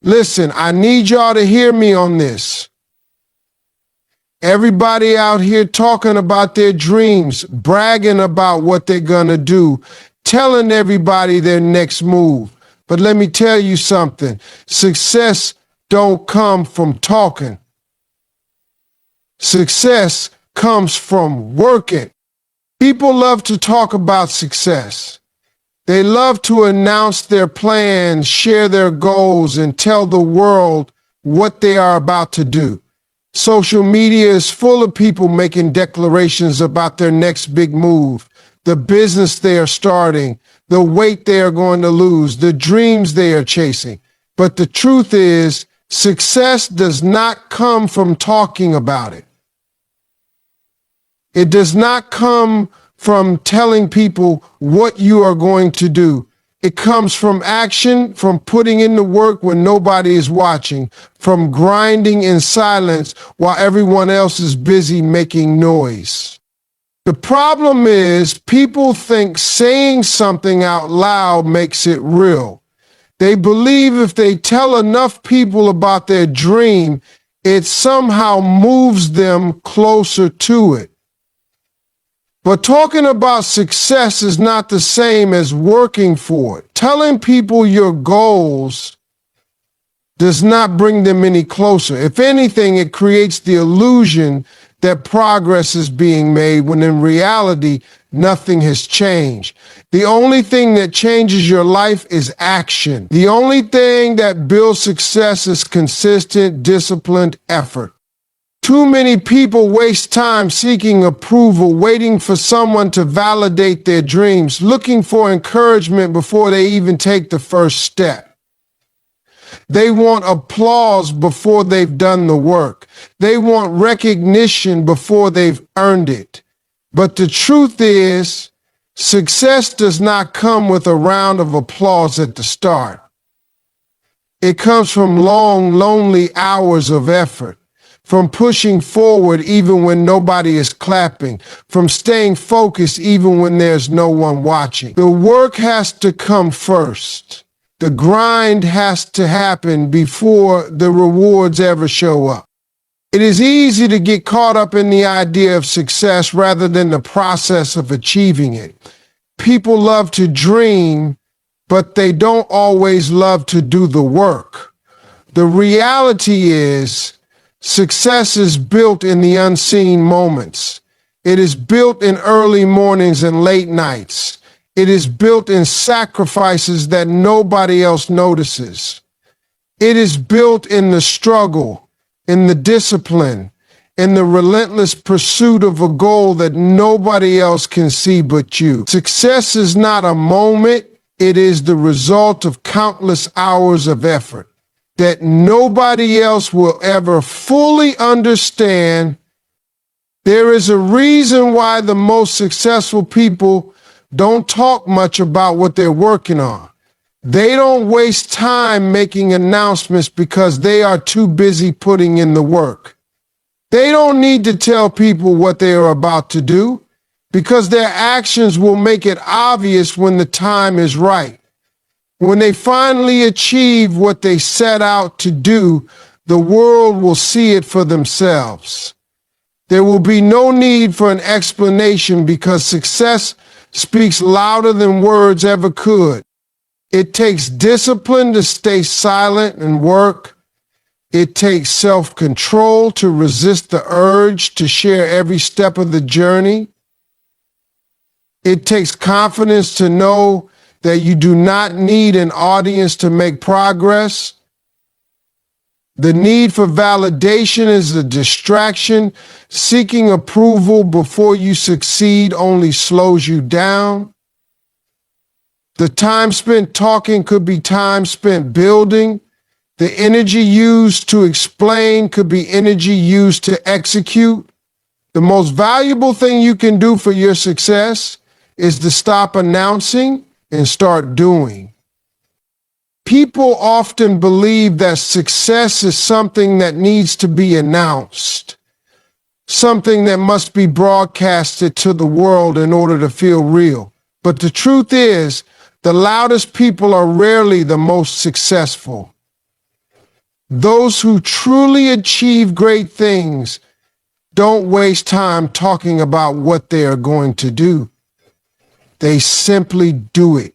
Listen, I need y'all to hear me on this. Everybody out here talking about their dreams, bragging about what they're gonna do, telling everybody their next move. But let me tell you something. Success don't come from talking. Success comes from working. People love to talk about success. They love to announce their plans, share their goals, and tell the world what they are about to do. Social media is full of people making declarations about their next big move, the business they are starting, the weight they are going to lose, the dreams they are chasing. But the truth is, success does not come from talking about it. It does not come from telling people what you are going to do. It comes from action, from putting in the work when nobody is watching, from grinding in silence while everyone else is busy making noise. The problem is people think saying something out loud makes it real. They believe if they tell enough people about their dream, it somehow moves them closer to it. But talking about success is not the same as working for it. Telling people your goals does not bring them any closer. If anything, it creates the illusion that progress is being made when in reality, nothing has changed. The only thing that changes your life is action. The only thing that builds success is consistent, disciplined effort. Too many people waste time seeking approval, waiting for someone to validate their dreams, looking for encouragement before they even take the first step. They want applause before they've done the work. They want recognition before they've earned it. But the truth is, success does not come with a round of applause at the start. It comes from long, lonely hours of effort. From pushing forward even when nobody is clapping, from staying focused even when there's no one watching. The work has to come first. The grind has to happen before the rewards ever show up. It is easy to get caught up in the idea of success rather than the process of achieving it. People love to dream, but they don't always love to do the work. The reality is, success is built in the unseen moments. It is built in early mornings and late nights. It is built in sacrifices that nobody else notices. It is built in the struggle, in the discipline, in the relentless pursuit of a goal that nobody else can see but you. Success is not a moment. It is the result of countless hours of effort that nobody else will ever fully understand. There is a reason why the most successful people don't talk much about what they're working on. They don't waste time making announcements because they are too busy putting in the work. They don't need to tell people what they are about to do because their actions will make it obvious when the time is right. When they finally achieve what they set out to do, the world will see it for themselves. There will be no need for an explanation because success speaks louder than words ever could. It takes discipline to stay silent and work. It takes self-control to resist the urge to share every step of the journey. It takes confidence to know that you do not need an audience to make progress. The need for validation is a distraction. Seeking approval before you succeed only slows you down. The time spent talking could be time spent building. The energy used to explain could be energy used to execute. The most valuable thing you can do for your success is to stop announcing and start doing. People often believe that success is something that needs to be announced, something that must be broadcasted to the world in order to feel real. But the truth is, the loudest people are rarely the most successful. Those who truly achieve great things don't waste time talking about what they are going to do. They simply do it.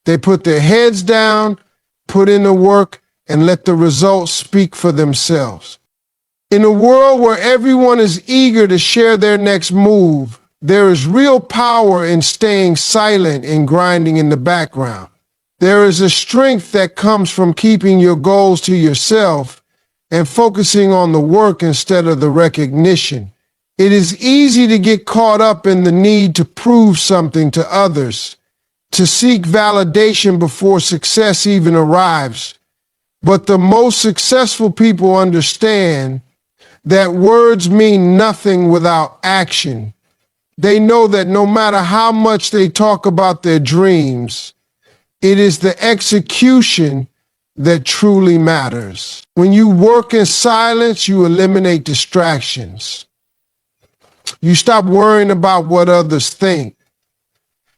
They put their heads down, put in the work, and let the results speak for themselves. In a world where everyone is eager to share their next move, there is real power in staying silent and grinding in the background. There is a strength that comes from keeping your goals to yourself and focusing on the work instead of the recognition. It is easy to get caught up in the need to prove something to others, to seek validation before success even arrives. But the most successful people understand that words mean nothing without action. They know that no matter how much they talk about their dreams, it is the execution that truly matters. When you work in silence, you eliminate distractions. You stop worrying about what others think.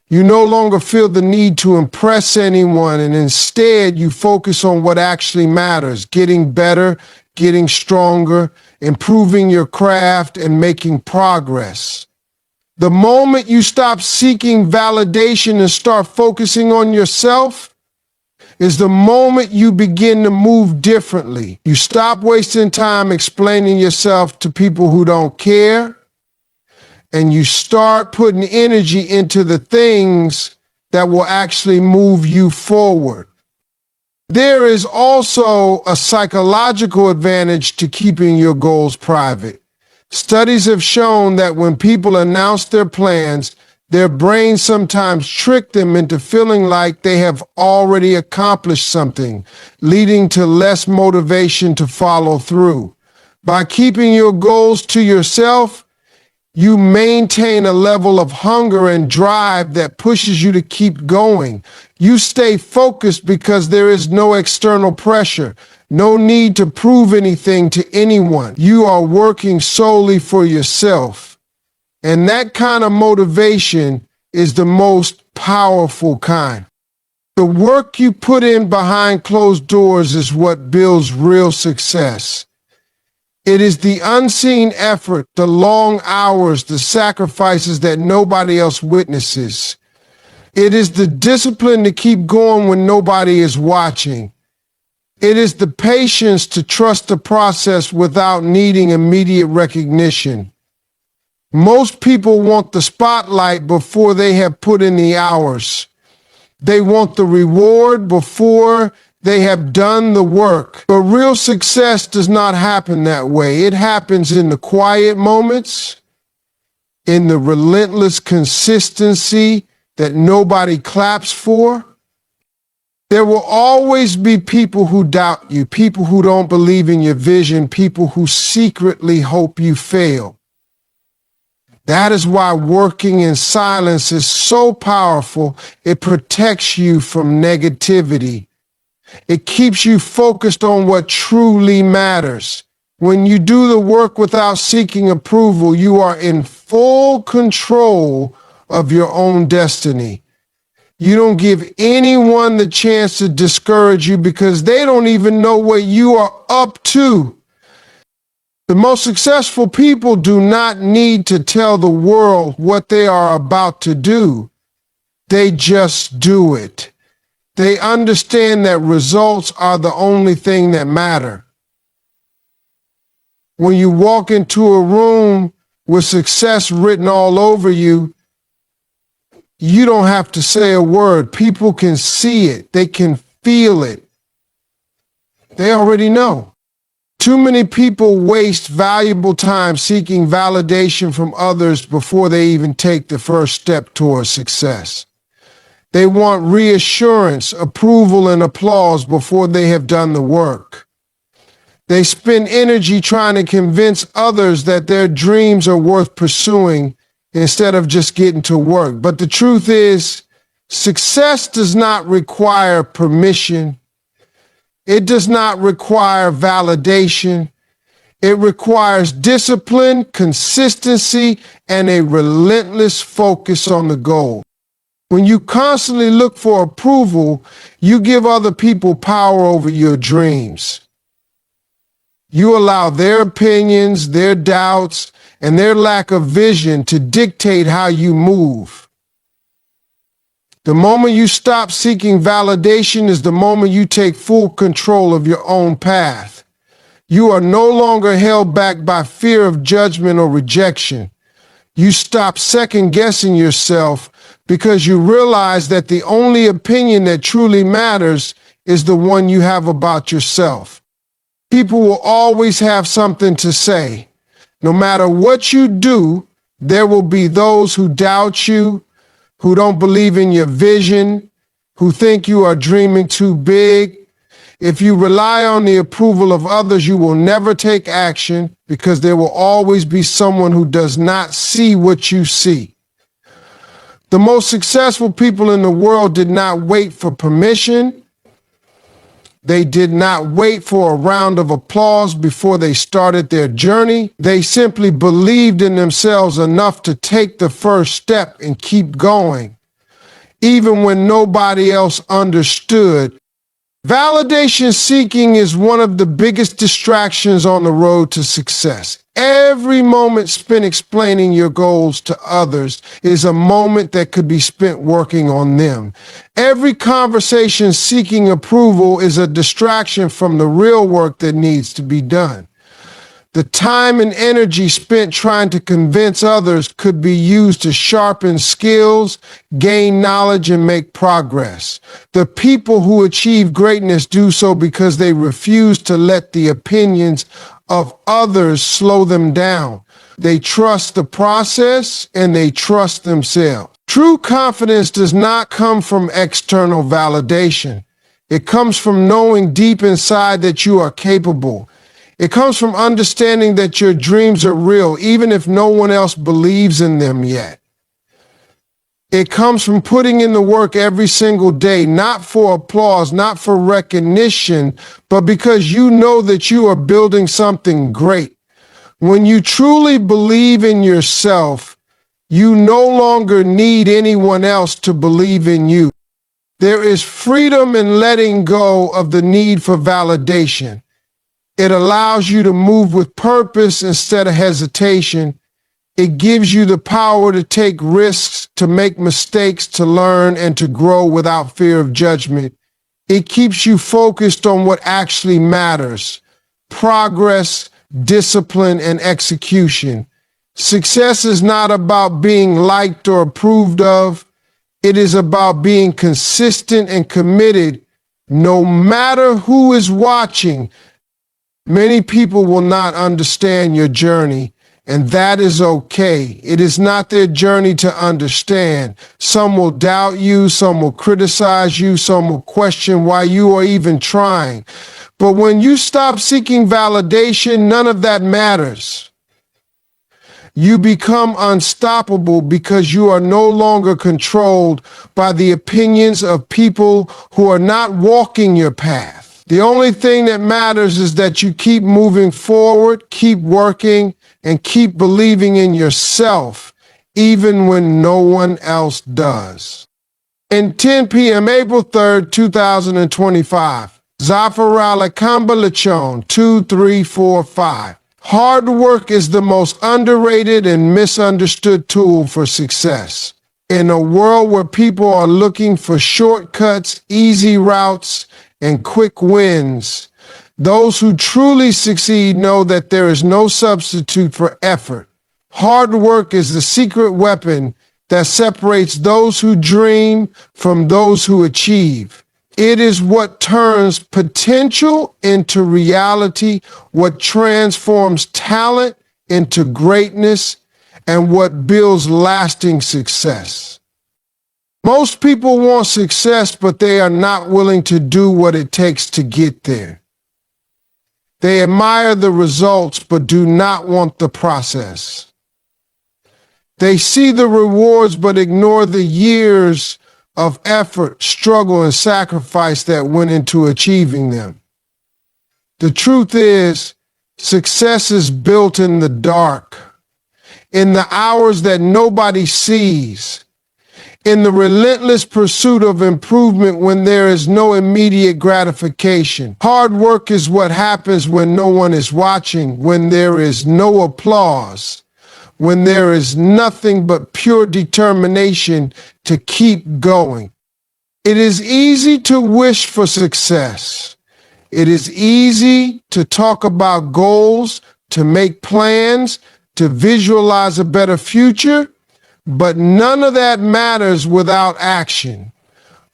You no longer feel the need to impress anyone, and instead you focus on what actually matters: getting better, getting stronger, improving your craft, and making progress. The moment you stop seeking validation and start focusing on yourself is the moment you begin to move differently. You stop wasting time explaining yourself to people who don't care, and you start putting energy into the things that will actually move you forward. There is also a psychological advantage to keeping your goals private. Studies have shown that when people announce their plans, their brains sometimes trick them into feeling like they have already accomplished something, leading to less motivation to follow through. By keeping your goals to yourself, you maintain a level of hunger and drive that pushes you to keep going. You stay focused because there is no external pressure, no need to prove anything to anyone. You are working solely for yourself. And that kind of motivation is the most powerful kind. The work you put in behind closed doors is what builds real success. It is the unseen effort, the long hours, the sacrifices that nobody else witnesses. It is the discipline to keep going when nobody is watching. It is the patience to trust the process without needing immediate recognition. Most people want the spotlight before they have put in the hours. They want the reward before they have done the work. But real success does not happen that way. It happens in the quiet moments, in the relentless consistency that nobody claps for. There will always be people who doubt you, people who don't believe in your vision, people who secretly hope you fail. That is why working in silence is so powerful. It protects you from negativity. It keeps you focused on what truly matters. When you do the work without seeking approval, you are in full control of your own destiny. You don't give anyone the chance to discourage you because they don't even know what you are up to. The most successful people do not need to tell the world what they are about to do. They just do it. They understand that results are the only thing that matter. When you walk into a room with success written all over you, you don't have to say a word. People can see it. They can feel it. They already know. Too many people waste valuable time seeking validation from others before they even take the first step towards success. They want reassurance, approval, and applause before they have done the work. They spend energy trying to convince others that their dreams are worth pursuing instead of just getting to work. But the truth is, success does not require permission. It does not require validation. It requires discipline, consistency, and a relentless focus on the goal. When you constantly look for approval, you give other people power over your dreams. You allow their opinions, their doubts, and their lack of vision to dictate how you move. The moment you stop seeking validation is the moment you take full control of your own path. You are no longer held back by fear of judgment or rejection. You stop second-guessing yourself because you realize that the only opinion that truly matters is the one you have about yourself. People will always have something to say. No matter what you do, there will be those who doubt you, who don't believe in your vision, who think you are dreaming too big. If you rely on the approval of others, you will never take action because there will always be someone who does not see what you see. The most successful people in the world did not wait for permission. They did not wait for a round of applause before they started their journey. They simply believed in themselves enough to take the first step and keep going, even when nobody else understood. Validation seeking is one of the biggest distractions on the road to success. Every moment spent explaining your goals to others is a moment that could be spent working on them. Every conversation seeking approval is a distraction from the real work that needs to be done. The time and energy spent trying to convince others could be used to sharpen skills, gain knowledge, and make progress. The people who achieve greatness do so because they refuse to let the opinions of others slow them down. They trust the process and they trust themselves. True confidence does not come from external validation. It comes from knowing deep inside that you are capable. It comes from understanding that your dreams are real, even if no one else believes in them yet. It comes from putting in the work every single day, not for applause, not for recognition, but because you know that you are building something great. When you truly believe in yourself, you no longer need anyone else to believe in you. There is freedom in letting go of the need for validation. It allows you to move with purpose instead of hesitation. It gives you the power to take risks, to make mistakes, to learn, and to grow without fear of judgment. It keeps you focused on what actually matters: progress, discipline, and execution. Success is not about being liked or approved of. It is about being consistent and committed, no matter who is watching. Many people will not understand your journey, and that is okay. It is not their journey to understand. Some will doubt you, some will criticize you, some will question why you are even trying. But when you stop seeking validation, none of that matters. You become unstoppable because you are no longer controlled by the opinions of people who are not walking your path. The only thing that matters is that you keep moving forward, keep working, and keep believing in yourself, even when no one else does. In 10 p.m., April 3rd, 2025, Zafarala Kambalachon 2345. Hard work is the most underrated and misunderstood tool for success. In a world where people are looking for shortcuts, easy routes, and quick wins, those who truly succeed know that there is no substitute for effort. Hard work is the secret weapon that separates those who dream from those who achieve. It is what turns potential into reality, what transforms talent into greatness, and what builds lasting success. Most people want success, but they are not willing to do what it takes to get there. They admire the results, but do not want the process. They see the rewards, but ignore the years of effort, struggle, and sacrifice that went into achieving them. The truth is, success is built in the dark, in the hours that nobody sees, in the relentless pursuit of improvement when there is no immediate gratification. Hard work is what happens when no one is watching, when there is no applause, when there is nothing but pure determination to keep going. It is easy to wish for success. It is easy to talk about goals, to make plans, to visualize a better future, but none of that matters without action.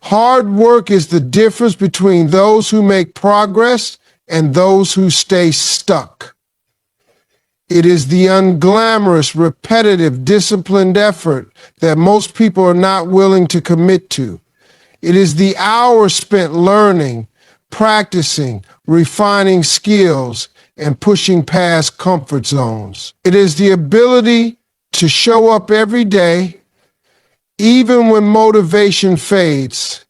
Hard work is the difference between those who make progress and those who stay stuck. It is the unglamorous, repetitive, disciplined effort that most people are not willing to commit to. It is the hours spent learning, practicing, refining skills, and pushing past comfort zones. It is the ability to show up every day, even when motivation fades,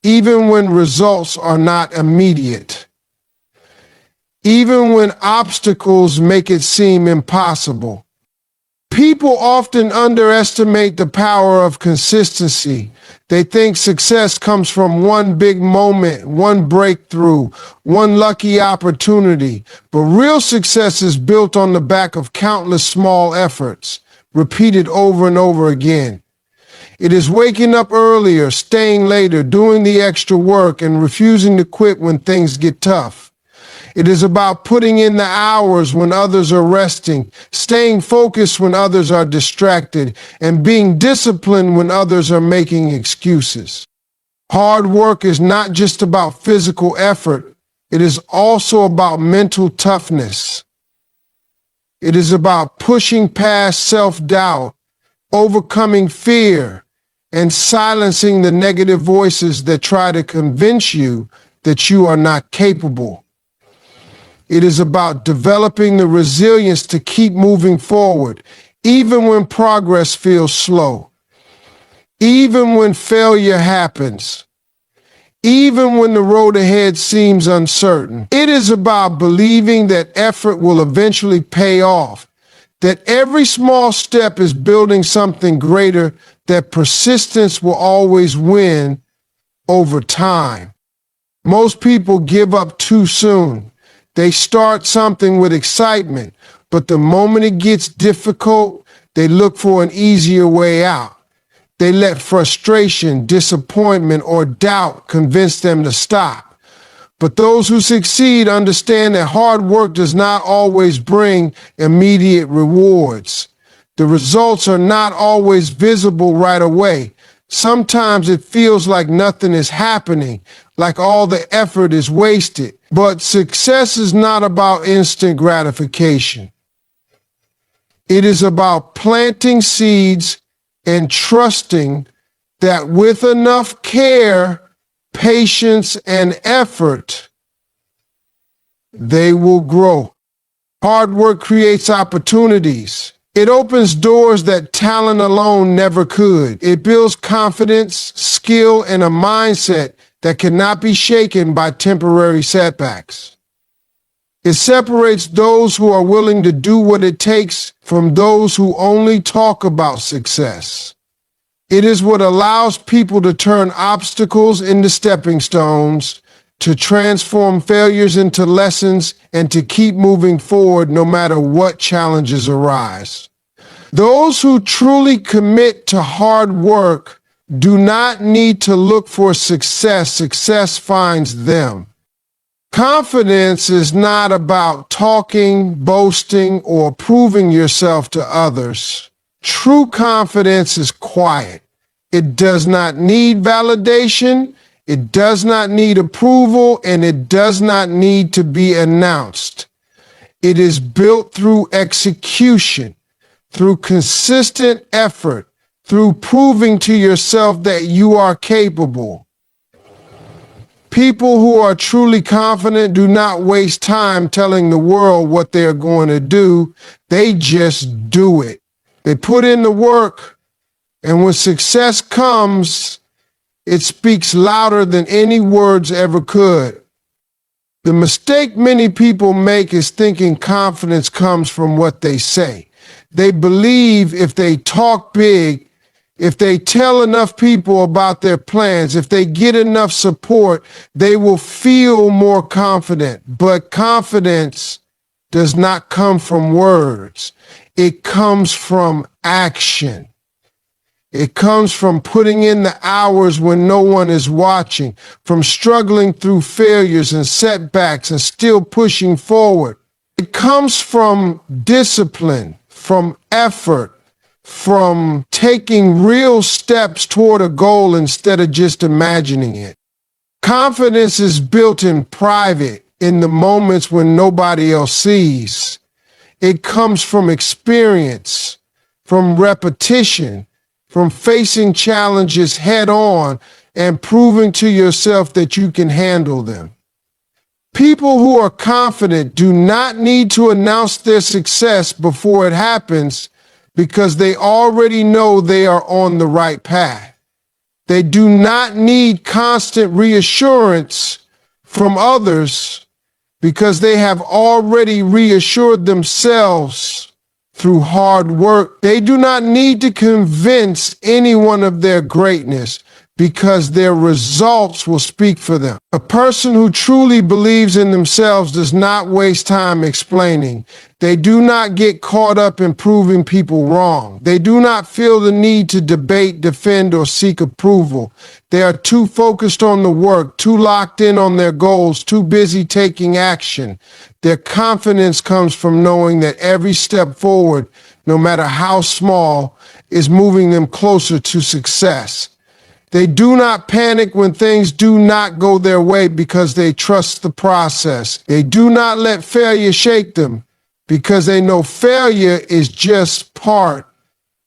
even when results are not immediate, even when obstacles make it seem impossible. People often underestimate the power of consistency. They think success comes from one big moment, one breakthrough, one lucky opportunity. But real success is built on the back of countless small efforts, repeated over and over again. It is waking up earlier, staying later, doing the extra work, and refusing to quit when things get tough. It is about putting in the hours when others are resting, staying focused when others are distracted, and being disciplined when others are making excuses. Hard work is not just about physical effort. It is also about mental toughness. It is about pushing past self-doubt, overcoming fear, and silencing the negative voices that try to convince you that you are not capable. It is about developing the resilience to keep moving forward, even when progress feels slow, even when failure happens, even when the road ahead seems uncertain. It is about believing that effort will eventually pay off, that every small step is building something greater, that persistence will always win over time. Most people give up too soon. They start something with excitement, but the moment it gets difficult, they look for an easier way out. They let frustration, disappointment, or doubt convince them to stop. But those who succeed understand that hard work does not always bring immediate rewards. The results are not always visible right away. Sometimes it feels like nothing is happening, like all the effort is wasted. But success is not about instant gratification. It is about planting seeds and trusting that with enough care, patience, and effort, they will grow. Hard work creates opportunities. It opens doors that talent alone never could. It builds confidence, skill, and a mindset that cannot be shaken by temporary setbacks. It separates those who are willing to do what it takes from those who only talk about success. It is what allows people to turn obstacles into stepping stones, to transform failures into lessons, and to keep moving forward no matter what challenges arise. Those who truly commit to hard work do not need to look for success. Success finds them. Confidence is not about talking, boasting, or proving yourself to others. True confidence is quiet. It does not need validation, it does not need approval, and it does not need to be announced. It is built through execution, through consistent effort, through proving to yourself that you are capable. People who are truly confident do not waste time telling the world what they're going to do. They just do it. They put in the work, and when success comes, it speaks louder than any words ever could. The mistake many people make is thinking confidence comes from what they say. They believe if they talk big, If they tell enough people about their plans, if they get enough support, they will feel more confident. But confidence does not come from words. It comes from action. It comes from putting in the hours when no one is watching, from struggling through failures and setbacks and still pushing forward. It comes from discipline, from effort, from taking real steps toward a goal instead of just imagining it. Confidence is built in private, in the moments when nobody else sees. It comes from experience, from repetition, from facing challenges head on and proving to yourself that you can handle them. People who are confident do not need to announce their success before it happens, because they already know they are on the right path. They do not need constant reassurance from others, because they have already reassured themselves through hard work. They do not need to convince anyone of their greatness, because their results will speak for them. A person who truly believes in themselves does not waste time explaining. They do not get caught up in proving people wrong. They do not feel the need to debate, defend, or seek approval. They are too focused on the work, too locked in on their goals, too busy taking action. Their confidence comes from knowing that every step forward, no matter how small, is moving them closer to success. They do not panic when things do not go their way, because they trust the process. They do not let failure shake them, because they know failure is just part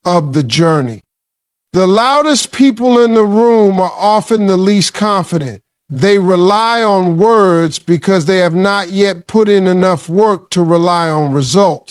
of the journey. The loudest people in the room are often the least confident. They rely on words because they have not yet put in enough work to rely on results.